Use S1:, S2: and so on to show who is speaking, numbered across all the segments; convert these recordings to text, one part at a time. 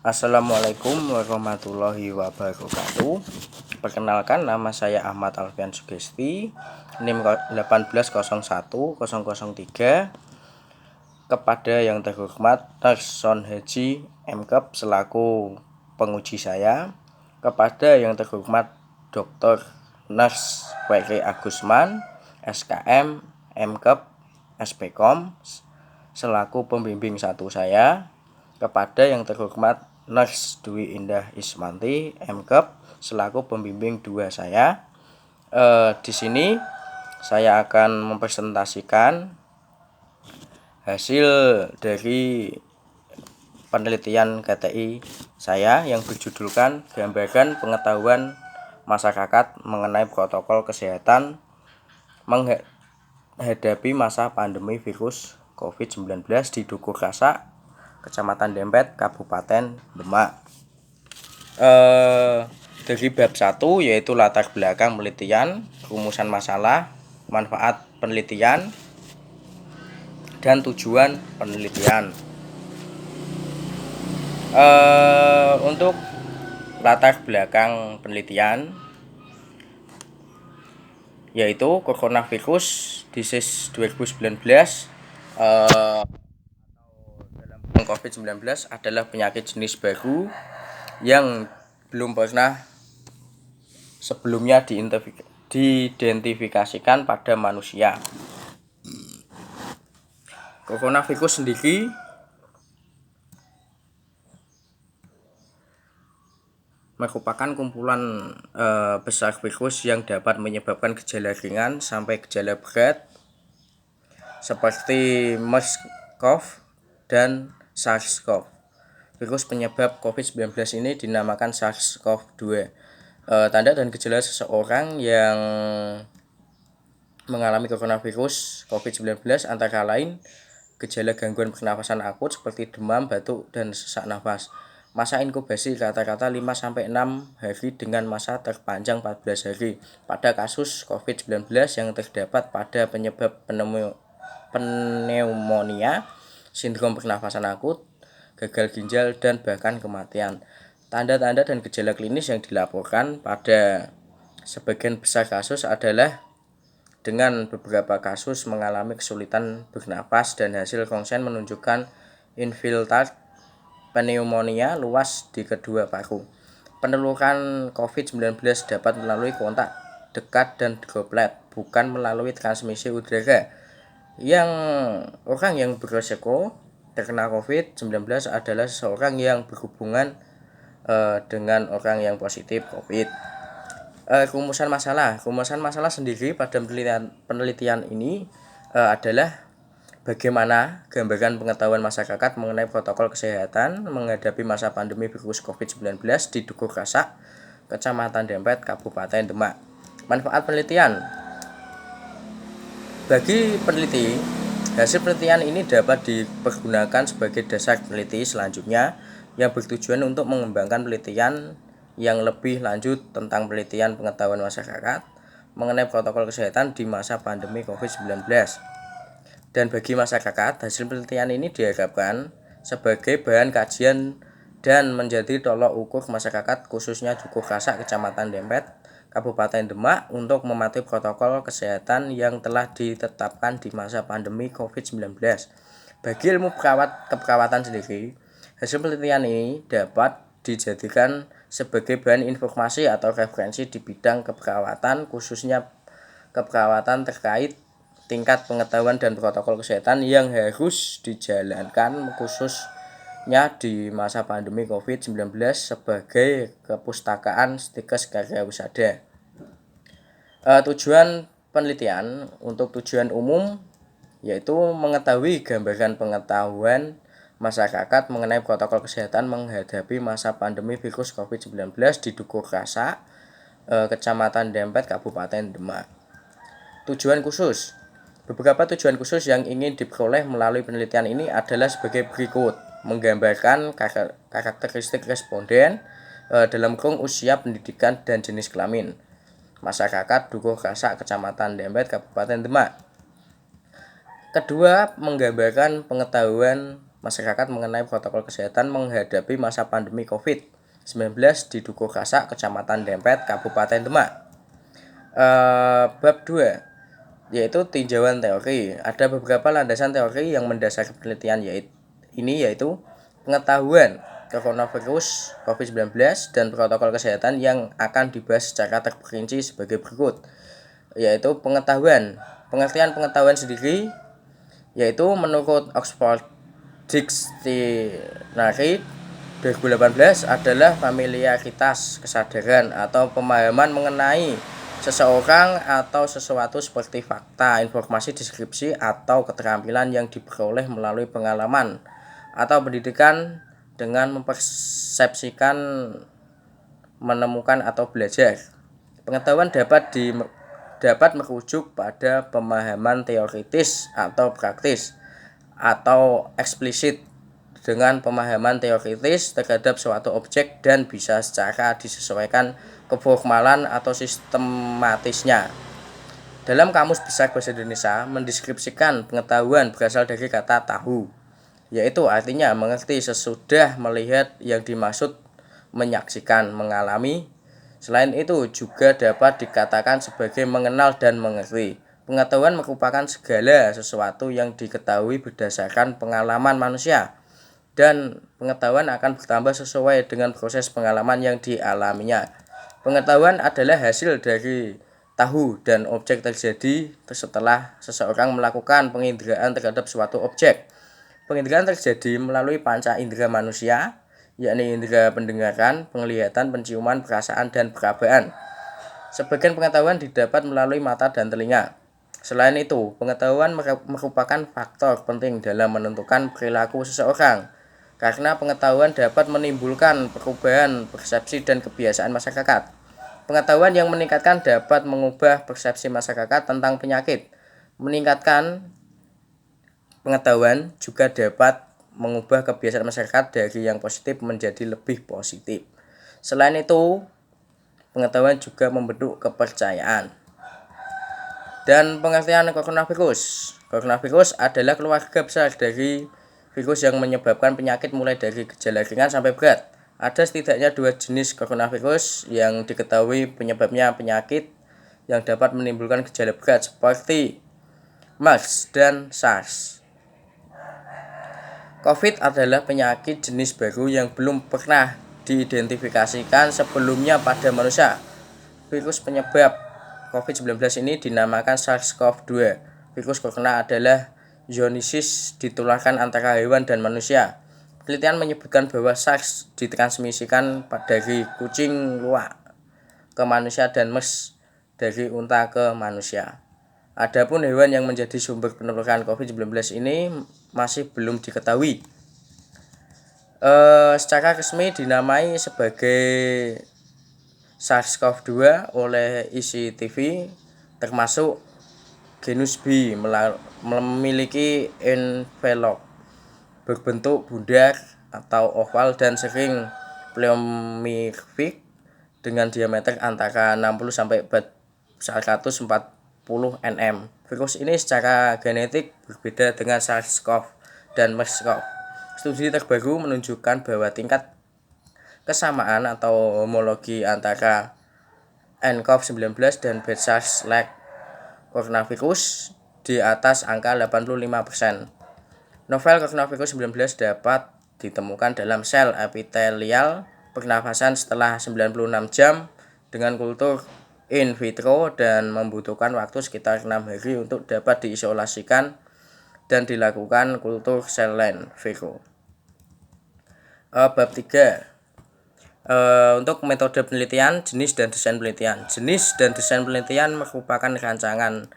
S1: Assalamualaikum warahmatullahi wabarakatuh. Perkenalkan, nama saya Ahmad Alfian Sugesti, NIM 18010003. Kepada yang terhormat Terson Haji MKep selaku penguji saya, kepada yang terhormat Dr. Nurse Weri Agusman SKM MKep SPKOM selaku pembimbing 1 saya, kepada yang terhormat Nurse Dwi Indah Ismanti MKep selaku pembimbing 2 saya. Di sini saya akan mempresentasikan hasil dari penelitian KTI saya yang berjudulkan Gambaran Pengetahuan Masyarakat Mengenai Protokol Kesehatan Menghadapi Masa Pandemi Virus COVID-19 di Dukuh Rasak, Kecamatan Dempet, Kabupaten Demak. Dari bab 1 yaitu latar belakang penelitian, rumusan masalah, manfaat penelitian, dan tujuan penelitian. Untuk latar belakang penelitian yaitu coronavirus disease 2019 COVID-19 adalah penyakit jenis baru yang belum pernah sebelumnya diidentifikasikan pada manusia. Coronavirus sendiri merupakan kumpulan besar virus yang dapat menyebabkan gejala ringan sampai gejala berat seperti MERS-CoV dan SARS-CoV. Virus penyebab COVID-19 ini dinamakan SARS-CoV-2. Tanda dan gejala seseorang yang mengalami coronavirus COVID-19 antara lain gejala gangguan pernafasan akut seperti demam, batuk, dan sesak nafas. Masa inkubasi rata-rata 5-6 hari dengan masa terpanjang 14 hari pada kasus COVID-19 yang terdapat pada penyebab pneumonia, sindrom pernafasan akut, gagal ginjal, dan bahkan kematian. Tanda-tanda dan gejala klinis yang dilaporkan pada sebagian besar kasus adalah dengan beberapa kasus mengalami kesulitan bernapas dan hasil ronsen menunjukkan infiltrat pneumonia luas di kedua paru. Penularan COVID-19 dapat melalui kontak dekat dan droplet, bukan melalui transmisi udara. Orang yang beresiko terkena COVID-19 adalah seseorang yang berhubungan dengan orang yang positif COVID. Rumusan masalah sendiri pada penelitian ini adalah bagaimana gambaran pengetahuan masyarakat mengenai protokol kesehatan menghadapi masa pandemi virus COVID-19 di Dukuh Rasak, Kecamatan Dempet, Kabupaten Demak. Manfaat penelitian. Bagi peneliti, hasil penelitian ini dapat dipergunakan sebagai dasar peneliti selanjutnya yang bertujuan untuk mengembangkan penelitian yang lebih lanjut tentang penelitian pengetahuan masyarakat mengenai protokol kesehatan di masa pandemi COVID-19. Dan bagi masyarakat, hasil penelitian ini diharapkan sebagai bahan kajian dan menjadi tolok ukur masyarakat khususnya Dukuh Rasak, Kecamatan Dempet, Kabupaten Demak untuk mematuhi protokol kesehatan yang telah ditetapkan di masa pandemi COVID-19. Bagi ilmu keperawatan sendiri, hasil penelitian ini dapat dijadikan sebagai bahan informasi atau referensi di bidang keperawatan, khususnya keperawatan terkait tingkat pengetahuan dan protokol kesehatan yang harus dijalankan khususnya di masa pandemi COVID-19 sebagai kepustakaan Stikes Karya Wisada. Tujuan penelitian untuk tujuan umum yaitu mengetahui gambaran pengetahuan masyarakat mengenai protokol kesehatan menghadapi masa pandemi virus COVID-19 di Dukuh Rasak, Kecamatan Dempet, Kabupaten Demak. Tujuan khusus. Beberapa tujuan khusus yang ingin diperoleh melalui penelitian ini adalah sebagai berikut: menggambarkan karakteristik responden dalam kurung usia, pendidikan, dan jenis kelamin masyarakat Dukuh Rasak, Kecamatan Dempet, Kabupaten Demak. Kedua, menggambarkan pengetahuan masyarakat mengenai protokol kesehatan menghadapi masa pandemi COVID-19 di Dukuh Kasak, Kecamatan Dempet, Kabupaten Demak. Bab 2 yaitu tinjauan teori. Ada beberapa landasan teori yang mendasari penelitian yaitu pengetahuan coronavirus COVID-19 dan protokol kesehatan yang akan dibahas secara terperinci sebagai berikut. Yaitu pengertian pengetahuan sendiri yaitu menurut Oxford Dictionary 2018 adalah familiaritas, kesadaran atau pemahaman mengenai seseorang atau sesuatu seperti fakta, informasi, deskripsi, atau keterampilan yang diperoleh melalui pengalaman atau pendidikan dengan mempersepsikan, menemukan, atau belajar. Pengetahuan dapat merujuk pada pemahaman teoritis atau praktis atau eksplisit. Dengan pemahaman teoritis terhadap suatu objek dan bisa secara disesuaikan keformalan atau sistematisnya. Dalam Kamus Besar Bahasa Indonesia mendeskripsikan pengetahuan berasal dari kata tahu, yaitu artinya mengerti sesudah melihat, yang dimaksud menyaksikan, mengalami. Selain itu juga dapat dikatakan sebagai mengenal dan mengerti. Pengetahuan merupakan segala sesuatu yang diketahui berdasarkan pengalaman manusia, dan pengetahuan akan bertambah sesuai dengan proses pengalaman yang dialaminya. Pengetahuan adalah hasil dari tahu dan objek terjadi setelah seseorang melakukan penginderaan terhadap suatu objek. Penginderaan terjadi melalui panca indera manusia, yakni indera pendengaran, penglihatan, penciuman, perasaan, dan perabaan. Sebagian pengetahuan didapat melalui mata dan telinga. Selain itu, pengetahuan merupakan faktor penting dalam menentukan perilaku seseorang, karena pengetahuan dapat menimbulkan perubahan persepsi dan kebiasaan masyarakat. Pengetahuan yang meningkatkan dapat mengubah persepsi masyarakat tentang penyakit. Meningkatkan pengetahuan juga dapat mengubah kebiasaan masyarakat dari yang positif menjadi lebih positif. Selain itu, pengetahuan juga membentuk kepercayaan. Dan pengertian coronavirus. Coronavirus adalah keluarga besar dari virus yang menyebabkan penyakit mulai dari gejala ringan sampai berat. Ada setidaknya 2 jenis coronavirus yang diketahui penyebabnya penyakit yang dapat menimbulkan gejala berat seperti MERS dan SARS. COVID adalah penyakit jenis baru yang belum pernah diidentifikasikan sebelumnya pada manusia. Virus penyebab COVID-19 ini dinamakan SARS-CoV-2. Virus corona adalah zoonosis ditularkan antara hewan dan manusia. Penelitian menyebutkan bahwa SARS ditransmisikan dari kucing luwak ke manusia dan MERS dari unta ke manusia. Adapun hewan yang menjadi sumber penularan COVID-19 ini masih belum diketahui. Secara resmi dinamai sebagai SARS-CoV-2 oleh ICTV, termasuk genus B, memiliki envelop berbentuk bundar atau oval dan sering pleomorfik dengan diameter antara 60 sampai 140 nm. Virus ini secara genetik berbeda dengan SARS-CoV dan MERS-CoV. Studi terbaru menunjukkan bahwa tingkat kesamaan atau homologi antara nCoV-19 dan SARS-like coronavirus di atas angka 85%. Novel coronavirus 19 dapat ditemukan dalam sel epitelial pernafasan setelah 96 jam dengan kultur in vitro dan membutuhkan waktu sekitar 6 hari untuk dapat diisolasikan dan dilakukan kultur sel line vivo. Bab 3. Untuk metode penelitian, jenis dan desain penelitian. Jenis dan desain penelitian merupakan rancangan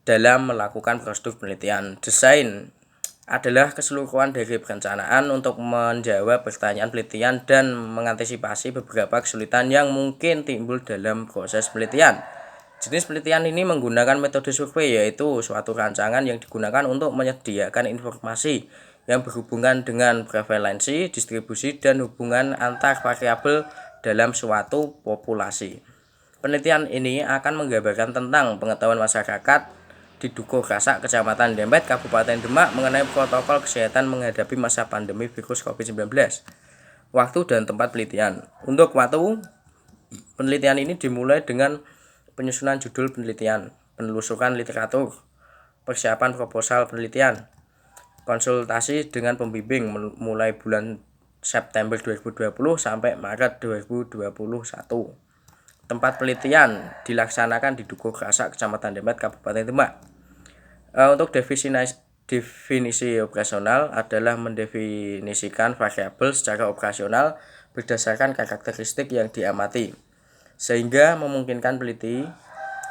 S1: dalam melakukan prosedur penelitian. Desain adalah keseluruhan dari perencanaan untuk menjawab pertanyaan penelitian dan mengantisipasi beberapa kesulitan yang mungkin timbul dalam proses penelitian. Jenis penelitian ini menggunakan metode survei, yaitu suatu rancangan yang digunakan untuk menyediakan informasi yang berhubungan dengan prevalensi, distribusi, dan hubungan antar variabel dalam suatu populasi. Penelitian ini akan menggambarkan tentang pengetahuan masyarakat di Dukuh Kasak, Kecamatan Dempet, Kabupaten Demak mengenai protokol kesehatan menghadapi masa pandemi virus COVID-19. Waktu dan tempat penelitian. Untuk waktu, penelitian ini dimulai dengan penyusunan judul penelitian, penelusuran literatur, persiapan proposal penelitian, konsultasi dengan pembimbing mulai bulan September 2020 sampai Maret 2021. Tempat penelitian dilaksanakan di Dukuh Kasak, Kecamatan Dempet, Kabupaten Demak. Untuk definisi operasional adalah mendefinisikan variabel secara operasional berdasarkan karakteristik yang diamati, sehingga memungkinkan peneliti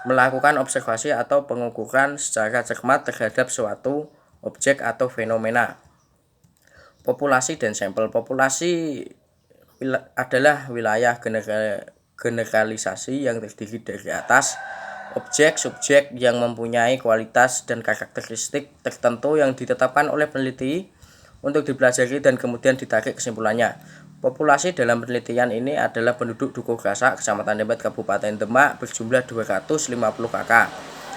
S1: melakukan observasi atau pengukuran secara cermat terhadap suatu objek atau fenomena. Populasi dan sampel. Populasi adalah wilayah generalisasi yang terdiri dari atas objek subjek yang mempunyai kualitas dan karakteristik tertentu yang ditetapkan oleh peneliti untuk dipelajari dan kemudian ditarik kesimpulannya. Populasi dalam penelitian ini adalah penduduk Dukuh Kasak, Kecamatan Dempet, Kabupaten Demak berjumlah 250 kakak.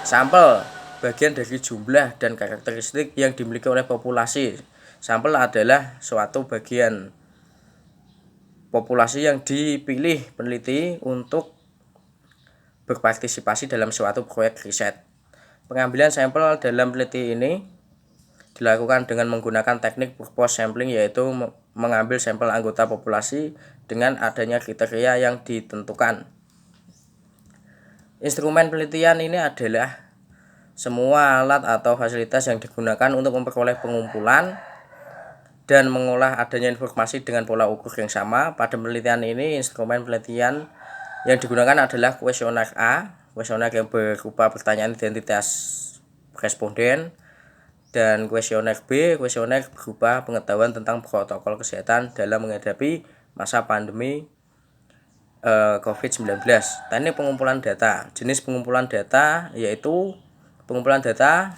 S1: Sampel bagian dari jumlah dan karakteristik yang dimiliki oleh populasi. Sampel adalah suatu bagian populasi yang dipilih peneliti untuk berpartisipasi dalam suatu proyek riset. Pengambilan sampel dalam peneliti ini dilakukan dengan menggunakan teknik purpose sampling, yaitu mengambil sampel anggota populasi dengan adanya kriteria yang ditentukan. Instrumen penelitian ini adalah semua alat atau fasilitas yang digunakan untuk memperoleh pengumpulan dan mengolah adanya informasi dengan pola ukur yang sama. Pada penelitian ini, instrumen penelitian yang digunakan adalah kuesioner A, kuesioner yang berupa pertanyaan identitas responden, dan kuesioner B, kuesioner berupa pengetahuan tentang protokol kesehatan dalam menghadapi masa pandemi COVID-19. Teknik pengumpulan data. Jenis pengumpulan data yaitu pengumpulan data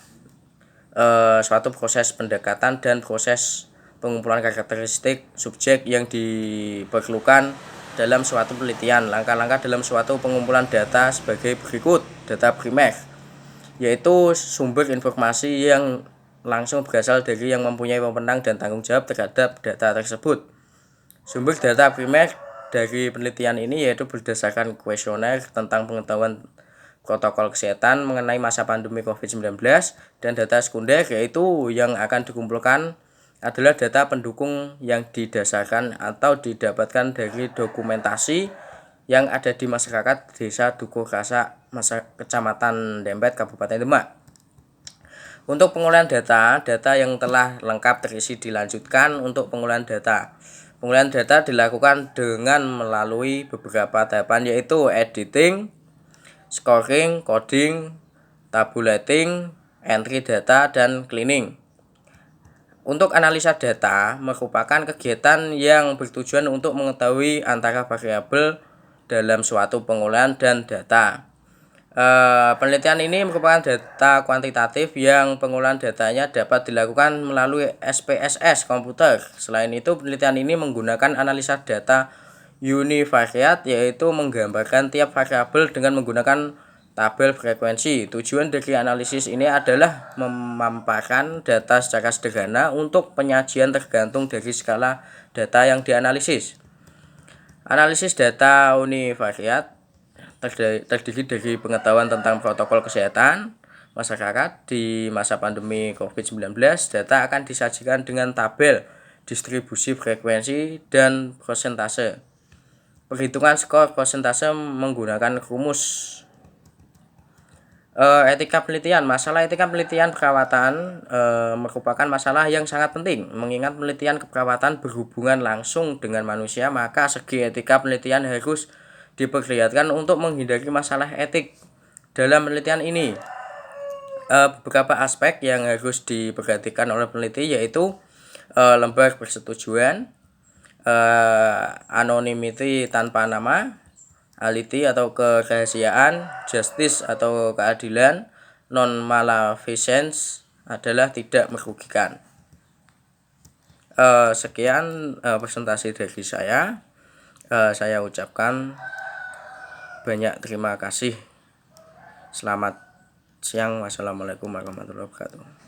S1: suatu proses pendekatan dan proses pengumpulan karakteristik subjek yang diperlukan dalam suatu penelitian. Langkah-langkah dalam suatu pengumpulan data sebagai berikut. Data primer, yaitu sumber informasi yang langsung berasal dari yang mempunyai wewenang dan tanggung jawab terhadap data tersebut. Sumber data primer dari penelitian ini yaitu berdasarkan kuesioner tentang pengetahuan protokol kesehatan mengenai masa pandemi COVID-19, dan data sekunder yaitu yang akan dikumpulkan adalah data pendukung yang didasarkan atau didapatkan dari dokumentasi yang ada di masyarakat Desa Dukuh Kasak, Kecamatan Dempet, Kabupaten Demak. Untuk pengolahan data yang telah lengkap terisi dilanjutkan untuk pengolahan data. Pengolahan data dilakukan dengan melalui beberapa tahapan, yaitu editing, scoring, coding, tabulating, entry data, dan cleaning. Untuk analisa data merupakan kegiatan yang bertujuan untuk mengetahui antara variabel dalam suatu pengolahan dan data. Penelitian ini merupakan data kuantitatif yang pengolahan datanya dapat dilakukan melalui SPSS komputer. Selain itu, penelitian ini menggunakan analisa data univariate, yaitu menggambarkan tiap variabel dengan menggunakan tabel frekuensi. Tujuan dari analisis ini adalah memaparkan data secara sederhana untuk penyajian tergantung dari skala data yang dianalisis. Analisis data univariate terdiri dari pengetahuan tentang protokol kesehatan masyarakat di masa pandemi COVID-19. Data akan disajikan dengan tabel distribusi frekuensi dan persentase. Perhitungan skor persentase menggunakan rumus. Etika penelitian. Masalah etika penelitian keperawatan merupakan masalah yang sangat penting. Mengingat penelitian keperawatan berhubungan langsung dengan manusia, maka segi etika penelitian harus diperlihatkan untuk menghindari masalah etik dalam penelitian ini. Beberapa aspek yang harus diperhatikan oleh peneliti yaitu lembar persetujuan, anonymity tanpa nama, ality atau kerahasiaan, justice atau keadilan, non-maleficence adalah tidak merugikan. Sekian presentasi dari saya. Saya ucapkan banyak terima kasih. Selamat siang. Wassalamualaikum warahmatullahi wabarakatuh.